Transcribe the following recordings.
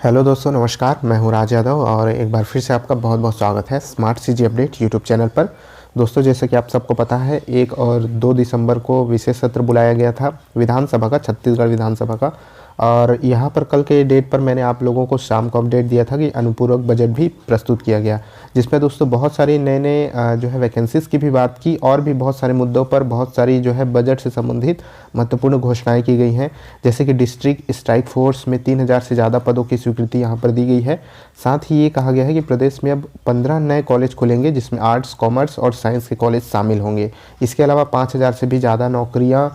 Hello दोस्तों, नमस्कार। मैं हूं राज यादव और एक बार फिर से आपका बहुत बहुत स्वागत है smart CG update YouTube channel पर। दोस्तों, जैसे कि आप सबको पता है, 1 और 2 दिसंबर को विशेष सत्र बुलाया गया था विधानसभा का, छत्तीसगढ़ विधानसभा का। और यहाँ पर कल के डेट पर मैंने आप लोगों को शाम को अपडेट दिया था कि अनुपूरक बजट भी प्रस्तुत किया गया, जिसमें दोस्तों बहुत सारी नए नए जो है वैकेंसीज़ की भी बात की और भी बहुत सारे मुद्दों पर बहुत सारी जो है बजट से संबंधित महत्वपूर्ण घोषणाएं की गई हैं। जैसे कि डिस्ट्रिक्ट स्ट्राइक फोर्स में 3000 से ज़्यादा पदों की स्वीकृति यहाँ पर दी गई है। साथ ही ये कहा गया है कि प्रदेश में अब 15 नए कॉलेज खुलेंगे, जिसमें आर्ट्स, कॉमर्स और साइंस के कॉलेज शामिल होंगे। इसके अलावा 5000 से भी ज़्यादा नौकरियाँ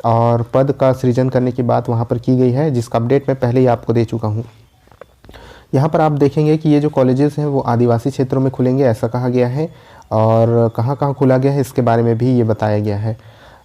और पद का सृजन करने की बात वहाँ पर की गई है, जिसका अपडेट मैं पहले ही आपको दे चुका हूँ। यहाँ पर आप देखेंगे कि ये जो कॉलेजेस हैं वो आदिवासी क्षेत्रों में खुलेंगे, ऐसा कहा गया है। और कहाँ कहाँ खुला गया है इसके बारे में भी ये बताया गया है।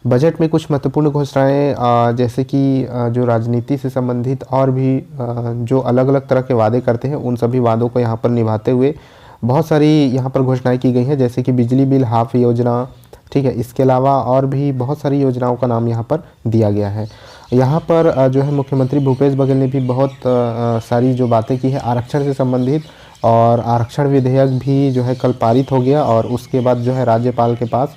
बजट में कुछ महत्वपूर्ण घोषणाएं जैसे कि जो राजनीति से संबंधित और भी जो अलग अलग तरह के वादे करते हैं, उन सभी वादों को यहाँ पर निभाते हुए बहुत सारी यहाँ पर घोषणाएं की गई हैं। जैसे कि बिजली बिल हाफ योजना, ठीक है। इसके अलावा और भी बहुत सारी योजनाओं का नाम यहाँ पर दिया गया है। यहाँ पर जो है मुख्यमंत्री भूपेश बघेल ने भी बहुत सारी जो बातें की है आरक्षण से संबंधित, और आरक्षण विधेयक भी जो है कल पारित हो गया और उसके बाद जो है राज्यपाल के पास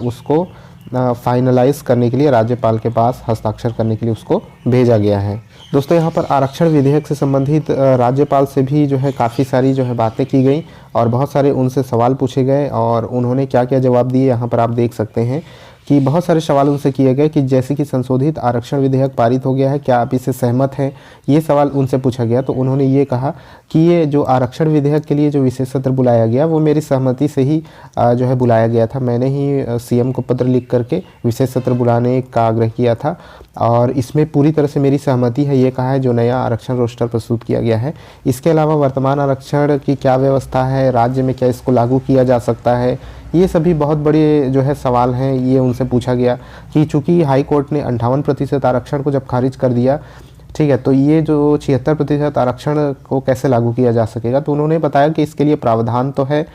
उसको फाइनलाइज करने के लिए, राज्यपाल के पास हस्ताक्षर करने के लिए उसको भेजा गया है। दोस्तों, यहाँ पर आरक्षण विधेयक से संबंधित राज्यपाल से भी जो है काफ़ी सारी जो है बातें की गई और बहुत सारे उनसे सवाल पूछे गए और उन्होंने क्या क्या जवाब दिए यहाँ पर आप देख सकते हैं कि बहुत सारे सवाल उनसे किए गए कि जैसे कि संशोधित आरक्षण विधेयक पारित हो गया है, क्या आप इससे सहमत हैं, ये सवाल उनसे पूछा गया। तो उन्होंने ये कहा कि ये जो आरक्षण विधेयक के लिए जो विशेष सत्र बुलाया गया वो मेरी सहमति से ही जो है बुलाया गया था। मैंने ही सीएम को पत्र लिख करके विशेष सत्र बुलाने का आग्रह किया था और इसमें पूरी तरह से मेरी सहमति है, ये कहा है जो नया आरक्षण रोस्टर प्रस्तुत किया गया है। इसके अलावा वर्तमान आरक्षण की क्या व्यवस्था है, राज्य में क्या इसको लागू किया जा सकता है, ये सभी बहुत बड़े जो है सवाल हैं। ये उनसे पूछा गया कि चूँकि हाई कोर्ट ने 58% आरक्षण को जब खारिज कर दिया, ठीक है, तो ये जो 76% आरक्षण को कैसे लागू किया जा सकेगा। तो उन्होंने बताया कि इसके लिए प्रावधान तो है,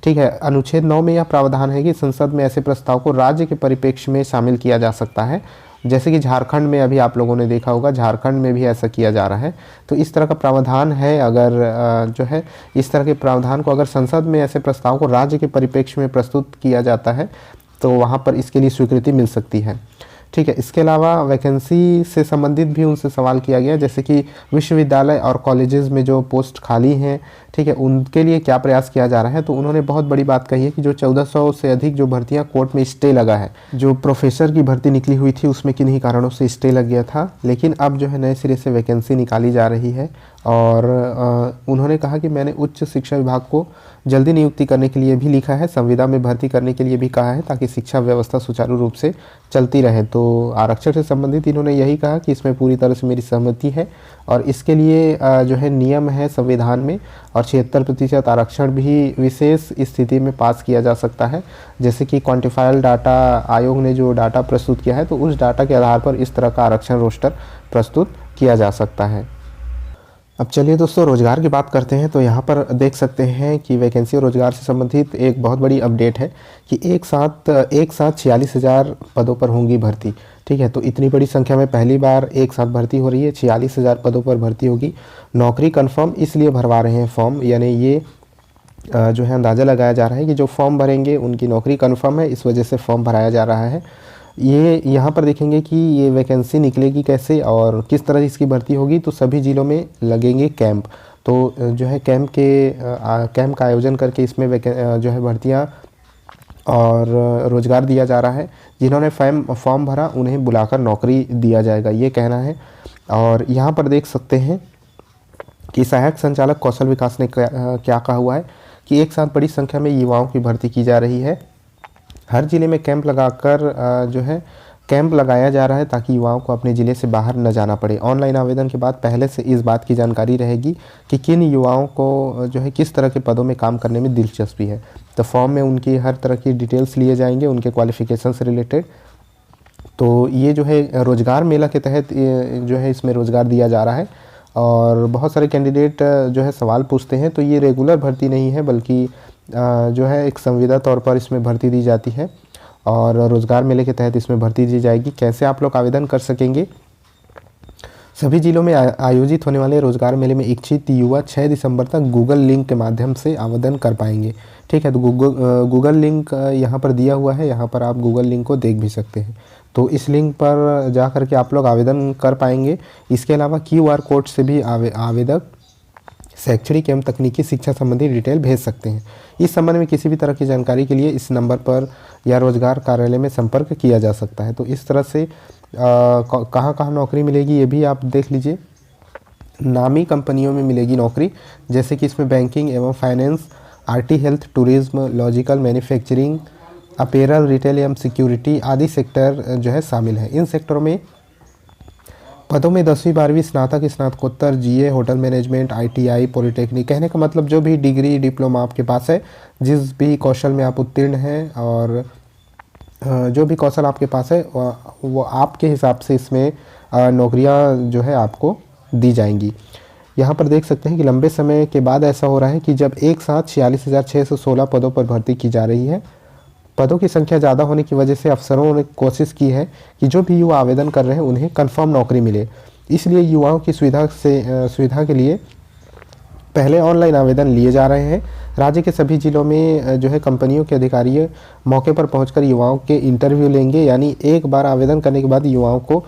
ठीक है। अनुच्छेद 9 में यह प्रावधान है कि संसद में ऐसे प्रस्ताव को राज्य के परिप्रेक्ष्य में शामिल किया जा सकता है। जैसे कि झारखंड में अभी आप लोगों ने देखा होगा, झारखंड में भी ऐसा किया जा रहा है। तो इस तरह का प्रावधान है, अगर जो है इस तरह के प्रावधान को अगर संसद में ऐसे प्रस्ताव को राज्य के परिप्रेक्ष्य में प्रस्तुत किया जाता है तो वहाँ पर इसके लिए स्वीकृति मिल सकती है, ठीक है। इसके अलावा वैकेंसी से संबंधित भी उनसे सवाल किया गया, जैसे कि विश्वविद्यालय और कॉलेजेस में जो पोस्ट खाली हैं, ठीक है, उनके लिए क्या प्रयास किया जा रहा है। तो उन्होंने बहुत बड़ी बात कही है कि जो 1400 से अधिक जो भर्तियां कोर्ट में स्टे लगा है, जो प्रोफेसर की भर्ती निकली हुई थी उसमें किन्हीं कारणों से स्टे लग गया था, लेकिन अब जो है नए सिरे से वैकेंसी निकाली जा रही है। और उन्होंने कहा कि मैंने उच्च शिक्षा विभाग को जल्दी नियुक्ति करने के लिए भी लिखा है, संविदा में भर्ती करने के लिए भी कहा है, ताकि शिक्षा व्यवस्था सुचारू रूप से चलती रहे। तो आरक्षण से संबंधित इन्होंने यही कहा कि इसमें पूरी तरह से मेरी सहमति है और इसके लिए जो है नियम है संविधान में, और 76% आरक्षण भी विशेष स्थिति में पास किया जा सकता है। जैसे कि क्वांटिफाइड डाटा आयोग ने जो डाटा प्रस्तुत किया है, तो उस डाटा के आधार पर इस तरह का आरक्षण रोस्टर प्रस्तुत किया जा सकता है। अब चलिए दोस्तों, रोज़गार की बात करते हैं। तो यहाँ पर देख सकते हैं कि वैकेंसी और रोज़गार से संबंधित एक बहुत बड़ी अपडेट है कि एक साथ 46,000 पदों पर होंगी भर्ती, ठीक है। तो इतनी बड़ी संख्या में पहली बार एक साथ भर्ती हो रही है, 46,000 पदों पर भर्ती होगी। नौकरी कन्फर्म इसलिए भरवा रहे हैं फॉर्म, यानी ये जो है अंदाज़ा लगाया जा रहा है कि जो फॉर्म भरेंगे उनकी नौकरी कन्फर्म है, इस वजह से फॉर्म भराया जा रहा है। ये यहाँ पर देखेंगे कि ये वैकेंसी निकलेगी कैसे और किस तरह इसकी भर्ती होगी। तो सभी ज़िलों में लगेंगे कैंप, तो जो है कैंप का आयोजन करके इसमें जो है भर्तियाँ और रोज़गार दिया जा रहा है। जिन्होंने फॉर्म भरा उन्हें बुलाकर नौकरी दिया जाएगा, ये कहना है। और यहाँ पर देख सकते हैं कि सहायक संचालक कौशल विकास ने क्या कहा हुआ है कि एक साथ बड़ी संख्या में युवाओं की भर्ती की जा रही है। हर ज़िले में कैंप लगाकर जो है कैंप लगाया जा रहा है ताकि युवाओं को अपने ज़िले से बाहर न जाना पड़े। ऑनलाइन आवेदन के बाद पहले से इस बात की जानकारी रहेगी कि किन युवाओं को जो है किस तरह के पदों में काम करने में दिलचस्पी है। तो फॉर्म में उनकी हर तरह की डिटेल्स लिए जाएंगे, उनके क्वालिफ़िकेशन से रिलेटेड। तो ये जो है रोज़गार मेला के तहत जो है इसमें रोज़गार दिया जा रहा है। और बहुत सारे कैंडिडेट जो है सवाल पूछते हैं, तो ये रेगुलर भर्ती नहीं है, बल्कि जो है एक संविदा तौर पर इसमें भर्ती दी जाती है और रोज़गार मेले के तहत इसमें भर्ती दी जाएगी। कैसे आप लोग आवेदन कर सकेंगे, सभी जिलों में आयोजित होने वाले रोजगार मेले में इच्छित युवा 6 दिसंबर तक गूगल लिंक के माध्यम से आवेदन कर पाएंगे। ठीक है, तो गूगल लिंक यहाँ पर दिया हुआ है, यहाँ पर आप गूगल लिंक को देख भी सकते हैं। तो इस लिंक पर जा कर के आप लोग आवेदन कर पाएंगे। इसके अलावा QR कोड से भी आवेदक शैक्षणिक एवं तकनीकी शिक्षा संबंधी डिटेल भेज सकते हैं। इस संबंध में किसी भी तरह की जानकारी के लिए इस नंबर पर या रोजगार कार्यालय में संपर्क किया जा सकता है। तो इस तरह से कहाँ कहाँ नौकरी मिलेगी ये भी आप देख लीजिए। नामी कंपनियों में मिलेगी नौकरी, जैसे कि इसमें बैंकिंग एवं finance, RT health, tourism, logical, manufacturing, apparel, retail एवं सिक्योरिटी आदि सेक्टर जो है शामिल है। इन सेक्टरों में पदों में 10वीं 12वीं, स्नातक, स्नातकोत्तर, GA, hotel management, ITI, polytechnic, कहने का मतलब जो भी डिग्री डिप्लोमा आपके पास है, जिस भी कौशल में आप उत्तीर्ण हैं और जो भी कौशल आपके पास है वो आपके हिसाब से इसमें नौकरियां जो है आपको दी जाएंगी। यहाँ पर देख सकते हैं कि लंबे समय के बाद ऐसा हो रहा है कि जब एक साथ 46,616 पदों पर भर्ती की जा रही है। पदों की संख्या ज़्यादा होने की वजह से अफसरों ने कोशिश की है कि जो भी युवा आवेदन कर रहे हैं उन्हें कंफर्म नौकरी मिले। इसलिए युवाओं की सुविधा के लिए पहले ऑनलाइन आवेदन लिए जा रहे हैं। राज्य के सभी जिलों में जो है कंपनियों के अधिकारी मौके पर पहुंचकर युवाओं के इंटरव्यू लेंगे। यानी एक बार आवेदन करने के बाद युवाओं को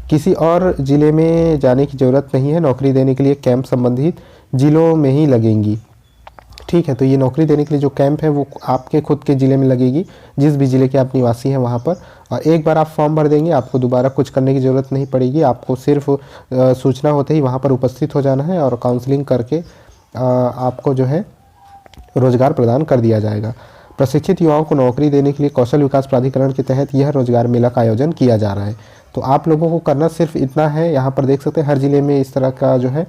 किसी और ज़िले में जाने की ज़रूरत नहीं है। नौकरी देने के लिए कैंप संबंधित ज़िलों में ही लगेंगी। ठीक है, तो ये नौकरी देने के लिए जो कैंप है वो आपके खुद के ज़िले में लगेगी, जिस भी ज़िले के आप निवासी हैं वहाँ पर। और एक बार आप फॉर्म भर देंगे, आपको दोबारा कुछ करने की ज़रूरत नहीं पड़ेगी। आपको सिर्फ सूचना होते ही वहाँ पर उपस्थित हो जाना है और काउंसलिंग करके आपको जो है रोजगार प्रदान कर दिया जाएगा। प्रशिक्षित युवाओं को नौकरी देने के लिए कौशल विकास प्राधिकरण के तहत यह रोजगार मेला का आयोजन किया जा रहा है। तो आप लोगों को करना सिर्फ इतना है, यहाँ पर देख सकते हैं हर ज़िले में इस तरह का जो है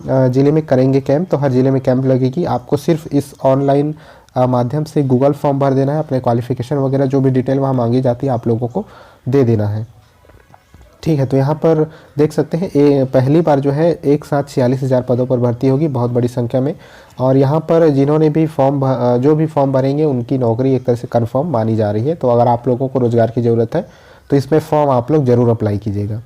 ज़िले में करेंगे कैंप, तो हर ज़िले में कैंप लगेगी। आपको सिर्फ इस ऑनलाइन माध्यम से गूगल फॉर्म भर देना है, अपने क्वालिफिकेशन वगैरह जो भी डिटेल वहाँ मांगी जाती है आप लोगों को दे देना है। ठीक है, तो यहाँ पर देख सकते हैं पहली बार जो है एक साथ 46,000 पदों पर भर्ती होगी, बहुत बड़ी संख्या में। और यहाँ पर जिन्होंने भी जो भी फॉर्म भरेंगे उनकी नौकरी एक तरह से कंफर्म मानी जा रही है। तो अगर आप लोगों को रोज़गार की ज़रूरत है तो इसमें फॉर्म आप लोग ज़रूर अप्लाई कीजिएगा।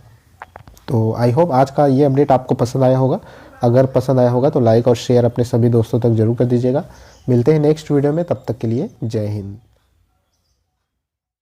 तो आई होप आज का ये अपडेट आपको पसंद आया होगा। अगर पसंद आया होगा तो लाइक और शेयर अपने सभी दोस्तों तक ज़रूर कर दीजिएगा। मिलते हैं नेक्स्ट वीडियो में, तब तक के लिए जय हिंद।